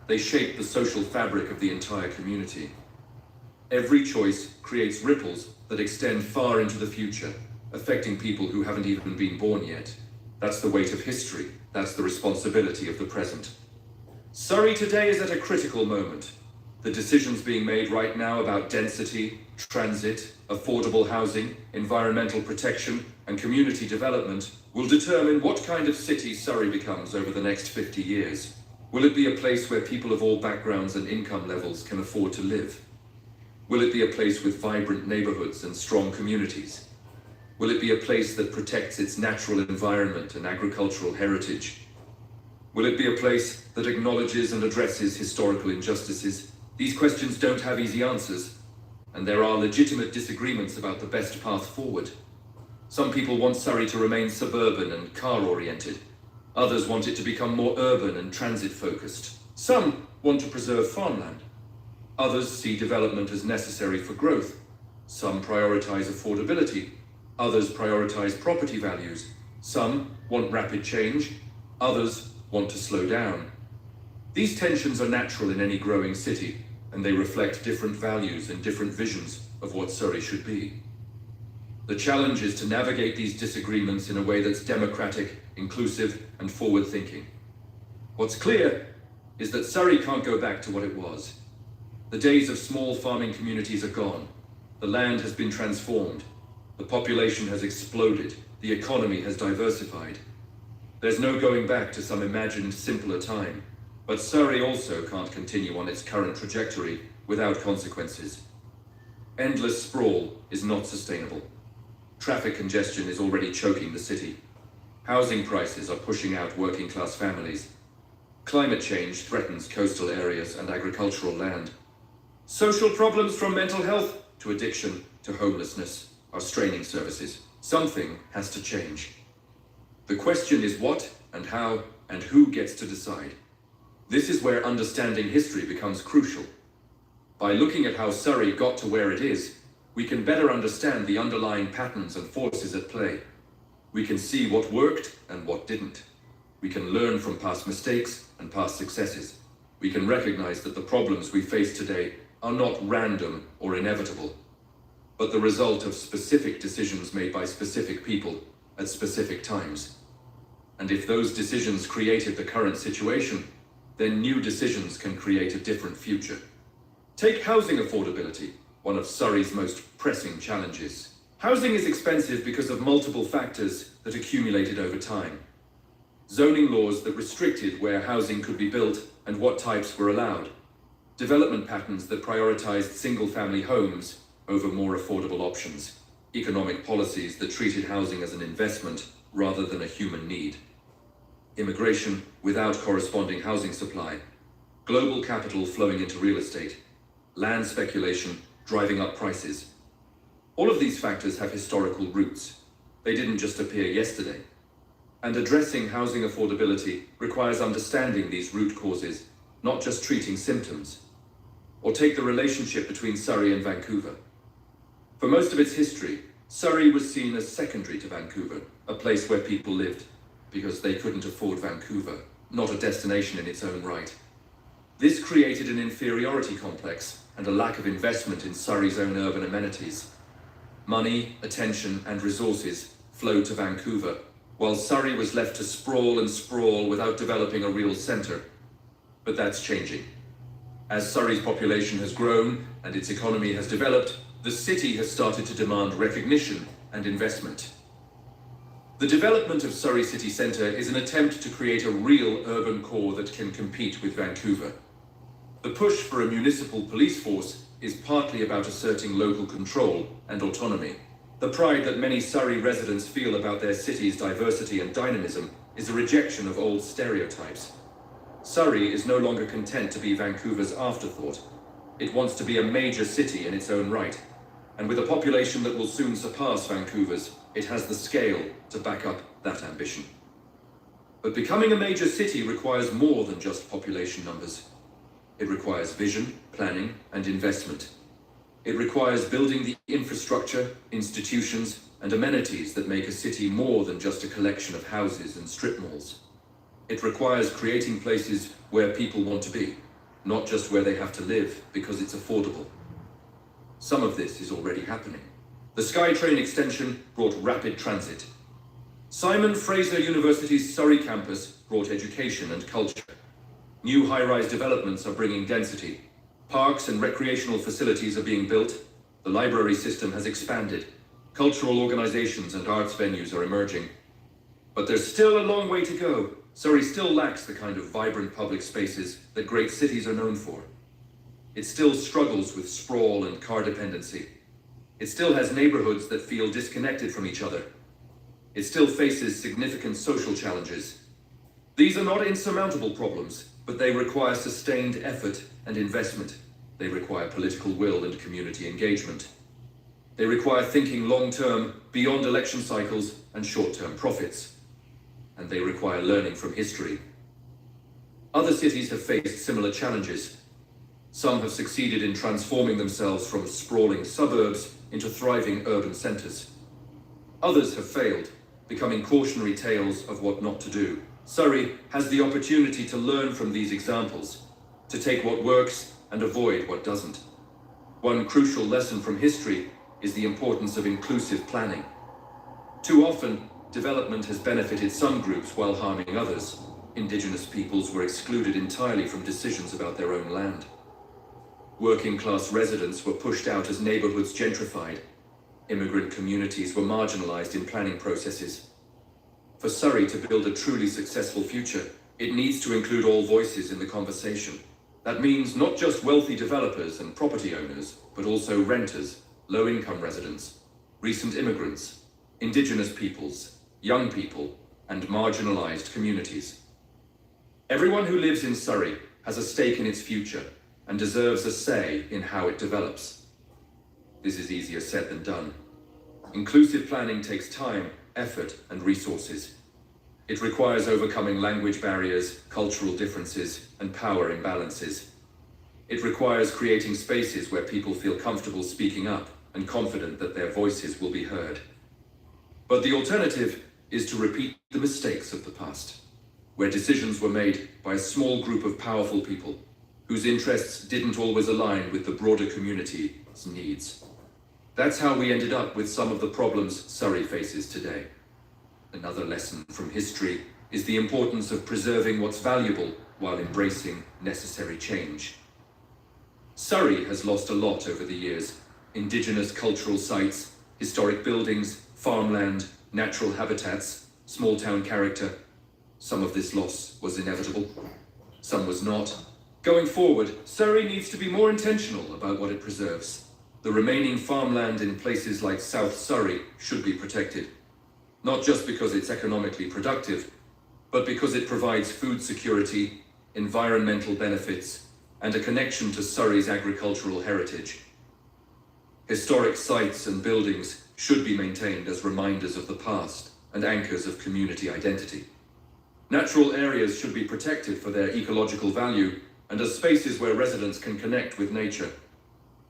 they shaped the social fabric of the entire community. Every choice creates ripples that extend far into the future, affecting people who haven't even been born yet. That's the weight of history. That's the responsibility of the present. Surrey today is at a critical moment. The decisions being made right now about density, transit, affordable housing, environmental protection, and community development will determine what kind of city Surrey becomes over the next 50 years. Will it be a place where people of all backgrounds and income levels can afford to live? Will it be a place with vibrant neighborhoods and strong communities? Will it be a place that protects its natural environment and agricultural heritage? Will it be a place that acknowledges and addresses historical injustices? These questions don't have easy answers, and there are legitimate disagreements about the best path forward. Some people want Surrey to remain suburban and car-oriented. Others want it to become more urban and transit-focused. Some want to preserve farmland. Others see development as necessary for growth. Some prioritize affordability. Others prioritize property values. Some want rapid change. Others want to slow down. These tensions are natural in any growing city, and they reflect different values and different visions of what Surrey should be. The challenge is to navigate these disagreements in a way that's democratic, inclusive, and forward-thinking. What's clear is that Surrey can't go back to what it was. The days of small farming communities are gone. The land has been transformed. The population has exploded. The economy has diversified. There's no going back to some imagined simpler time. But Surrey also can't continue on its current trajectory without consequences. Endless sprawl is not sustainable. Traffic congestion is already choking the city. Housing prices are pushing out working-class families. Climate change threatens coastal areas and agricultural land. Social problems from mental health to addiction to homelessness are straining services. Something has to change. The question is what and how and who gets to decide. This is where understanding history becomes crucial. By looking at how Surrey got to where it is, we can better understand the underlying patterns and forces at play. We can see what worked and what didn't. We can learn from past mistakes and past successes. We can recognize that the problems we face today are not random or inevitable, but the result of specific decisions made by specific people at specific times. And if those decisions created the current situation, then new decisions can create a different future. Take housing affordability, one of Surrey's most pressing challenges. Housing is expensive because of multiple factors that accumulated over time. Zoning laws that restricted where housing could be built and what types were allowed. Development patterns that prioritized single-family homes over more affordable options. Economic policies that treated housing as an investment rather than a human need. Immigration without corresponding housing supply. Global capital flowing into real estate. Land speculation driving up prices. All of these factors have historical roots. They didn't just appear yesterday. And addressing housing affordability requires understanding these root causes, not just treating symptoms. Or take the relationship between Surrey and Vancouver. For most of its history, Surrey was seen as secondary to Vancouver, a place where people lived, because they couldn't afford Vancouver, not a destination in its own right. This created an inferiority complex and a lack of investment in Surrey's own urban amenities. Money, attention, and resources flowed to Vancouver, while Surrey was left to sprawl and sprawl without developing a real centre. But that's changing. As Surrey's population has grown and its economy has developed, the city has started to demand recognition and investment. The development of Surrey city centre is an attempt to create a real urban core that can compete with Vancouver. The push for a municipal police force is partly about asserting local control and autonomy. The pride that many Surrey residents feel about their city's diversity and dynamism is a rejection of old stereotypes. Surrey is no longer content to be Vancouver's afterthought. It wants to be a major city in its own right. And with a population that will soon surpass Vancouver's, it has the scale to back up that ambition. But becoming a major city requires more than just population numbers. It requires vision, planning, and investment. It requires building the infrastructure, institutions, and amenities that make a city more than just a collection of houses and strip malls. It requires creating places where people want to be, not just where they have to live because it's affordable. Some of this is already happening. The SkyTrain extension brought rapid transit. Simon Fraser University's Surrey campus brought education and culture. New high-rise developments are bringing density. Parks and recreational facilities are being built. The library system has expanded. Cultural organizations and arts venues are emerging. But there's still a long way to go. Surrey still lacks the kind of vibrant public spaces that great cities are known for. It still struggles with sprawl and car dependency. It still has neighborhoods that feel disconnected from each other. It still faces significant social challenges. These are not insurmountable problems, but they require sustained effort and investment. They require political will and community engagement. They require thinking long-term, beyond election cycles and short-term profits. And they require learning from history. Other cities have faced similar challenges. Some have succeeded in transforming themselves from sprawling suburbs into thriving urban centres. Others have failed, becoming cautionary tales of what not to do. Surrey has the opportunity to learn from these examples, to take what works and avoid what doesn't. One crucial lesson from history is the importance of inclusive planning. Too often, development has benefited some groups while harming others. Indigenous peoples were excluded entirely from decisions about their own land. Working-class residents were pushed out as neighborhoods gentrified. Immigrant communities were marginalized in planning processes. For Surrey to build a truly successful future, it needs to include all voices in the conversation. That means not just wealthy developers and property owners, but also renters, low-income residents, recent immigrants, Indigenous peoples, young people, and marginalized communities. Everyone who lives in Surrey has a stake in its future and deserves a say in how it develops. This is easier said than done. Inclusive planning takes time, effort, and resources. It requires overcoming language barriers, cultural differences, and power imbalances. It requires creating spaces where people feel comfortable speaking up and confident that their voices will be heard. But the alternative is to repeat the mistakes of the past, where decisions were made by a small group of powerful people whose interests didn't always align with the broader community's needs. That's how we ended up with some of the problems Surrey faces today. Another lesson from history is the importance of preserving what's valuable while embracing necessary change. Surrey has lost a lot over the years: Indigenous cultural sites, historic buildings, farmland, natural habitats, small-town character. Some of this loss was inevitable, some was not. Going forward, Surrey needs to be more intentional about what it preserves. The remaining farmland in places like South Surrey should be protected, not just because it's economically productive, but because it provides food security, environmental benefits, and a connection to Surrey's agricultural heritage. Historic sites and buildings should be maintained as reminders of the past and anchors of community identity. Natural areas should be protected for their ecological value and as spaces where residents can connect with nature.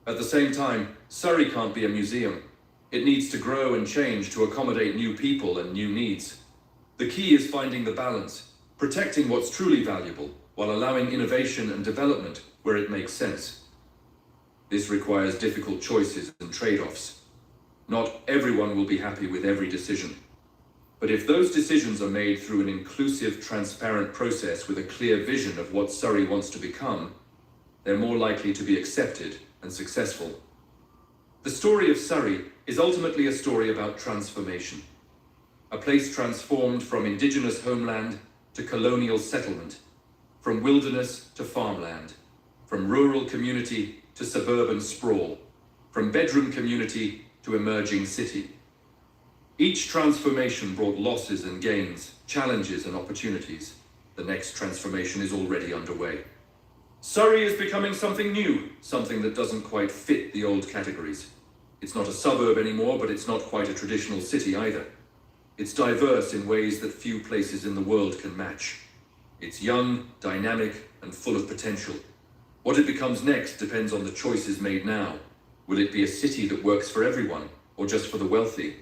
At the same time, Surrey can't be a museum. It needs to grow and change to accommodate new people and new needs. The key is finding the balance, protecting what's truly valuable while allowing innovation and development where it makes sense. This requires difficult choices and trade-offs. Not everyone will be happy with every decision. But if those decisions are made through an inclusive, transparent process with a clear vision of what Surrey wants to become, they're more likely to be accepted and successful. The story of Surrey is ultimately a story about transformation. A place transformed from Indigenous homeland to colonial settlement, from wilderness to farmland, from rural community to suburban sprawl, from bedroom community to emerging city. Each transformation brought losses and gains, challenges and opportunities. The next transformation is already underway. Surrey is becoming something new, something that doesn't quite fit the old categories. It's not a suburb anymore, but it's not quite a traditional city either. It's diverse in ways that few places in the world can match. It's young, dynamic, and full of potential. What it becomes next depends on the choices made now. Will it be a city that works for everyone, or just for the wealthy?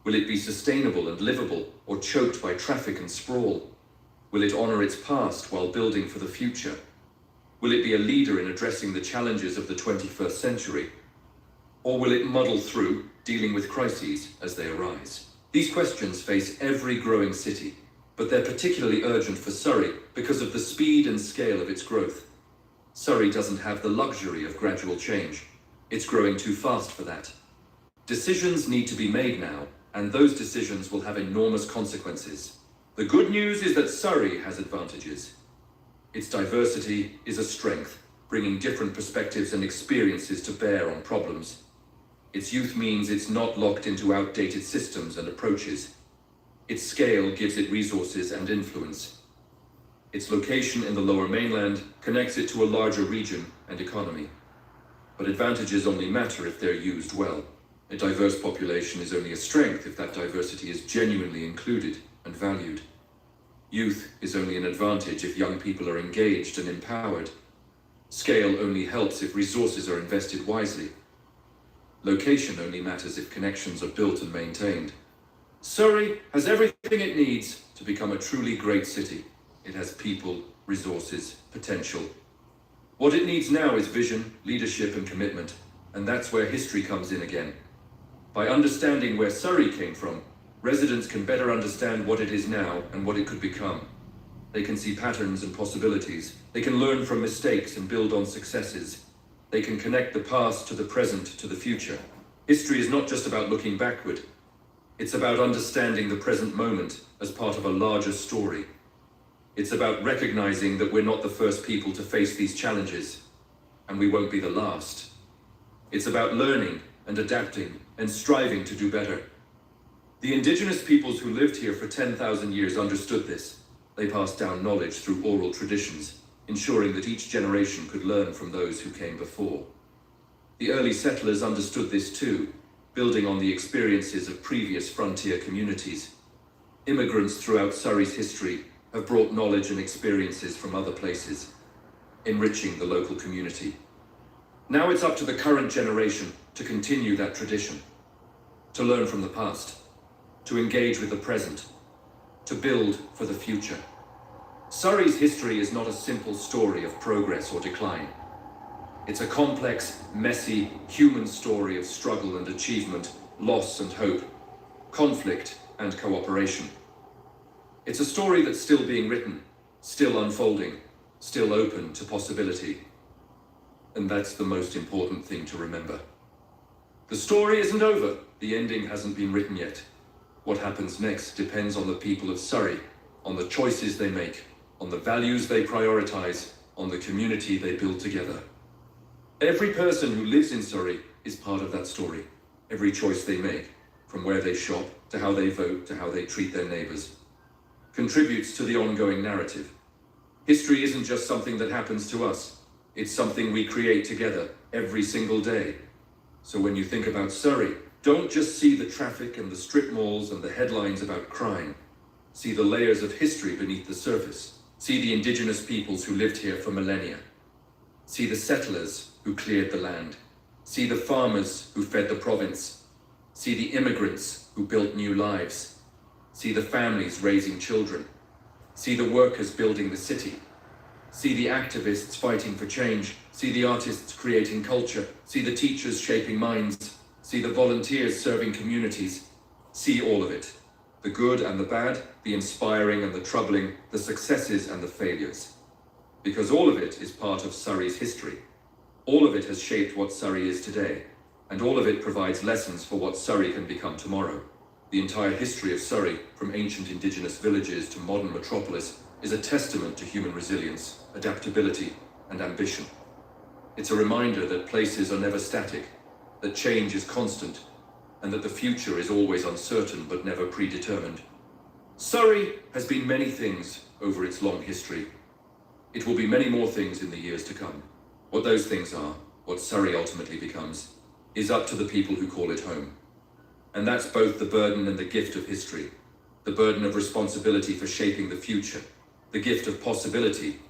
Will it be sustainable and livable, or choked by traffic and sprawl? Will it honor its past while building for the future? Will it be a leader in addressing the challenges of the 21st century? Or will it muddle through, dealing with crises as they arise? These questions face every growing city, but they're particularly urgent for Surrey because of the speed and scale of its growth. Surrey doesn't have the luxury of gradual change. It's growing too fast for that. Decisions need to be made now, and those decisions will have enormous consequences. The good news is that Surrey has advantages. Its diversity is a strength, bringing different perspectives and experiences to bear on problems. Its youth means it's not locked into outdated systems and approaches. Its scale gives it resources and influence. Its location in the Lower Mainland connects it to a larger region and economy. But advantages only matter if they're used well. A diverse population is only a strength if that diversity is genuinely included and valued. Youth is only an advantage if young people are engaged and empowered. Scale only helps if resources are invested wisely. Location only matters if connections are built and maintained. Surrey has everything it needs to to become a truly great city. It has people, resources, potential. What it needs now is vision, leadership, and commitment, and that's where history comes in again. By understanding where Surrey came from, residents can better understand what it is now and what it could become. They can see patterns and possibilities. They can learn from mistakes and build on successes. They can connect the past to the present to the future. History is not just about looking backward. It's about understanding the present moment as part of a larger story. It's about recognizing that we're not the first people to face these challenges, and we won't be the last. It's about learning and adapting and striving to do better. The indigenous peoples who lived here for 10,000 years understood this. They passed down knowledge through oral traditions, ensuring that each generation could learn from those who came before. The early settlers understood this too, building on the experiences of previous frontier communities. Immigrants throughout Surrey's history have brought knowledge and experiences from other places, enriching the local community. Now it's up to the current generation to continue that tradition, to learn from the past, to engage with the present, to build for the future. Surrey's history is not a simple story of progress or decline. It's a complex, messy, human story of struggle and achievement, loss and hope, conflict and cooperation. It's a story that's still being written, still unfolding, still open to possibility. And that's the most important thing to remember. The story isn't over. The ending hasn't been written yet. What happens next depends on the people of Surrey, on the choices they make, on the values they prioritize, on the community they build together. Every person who lives in Surrey is part of that story. Every choice they make, from where they shop, to how they vote, to how they treat their neighbors, contributes to the ongoing narrative. History isn't just something that happens to us. It's something we create together every single day. So when you think about Surrey, don't just see the traffic and the strip malls and the headlines about crime. See the layers of history beneath the surface. See the indigenous peoples who lived here for millennia. See the settlers who cleared the land. See the farmers who fed the province. See the immigrants who built new lives. See the families raising children. See the workers building the city. See the activists fighting for change. See the artists creating culture. See the teachers shaping minds. See the volunteers serving communities. See all of it. The good and the bad, the inspiring and the troubling, the successes and the failures. Because all of it is part of Surrey's history. All of it has shaped what Surrey is today, and all of it provides lessons for what Surrey can become tomorrow. The entire history of Surrey, from ancient indigenous villages to modern metropolis, is a testament to human resilience, adaptability, and ambition. It's a reminder that places are never static, that change is constant, and that the future is always uncertain but never predetermined. Surrey has been many things over its long history. It will be many more things in the years to come. What those things are, what Surrey ultimately becomes, is up to the people who call it home. And that's both the burden and the gift of history. The burden of responsibility for shaping the future, the gift of possibility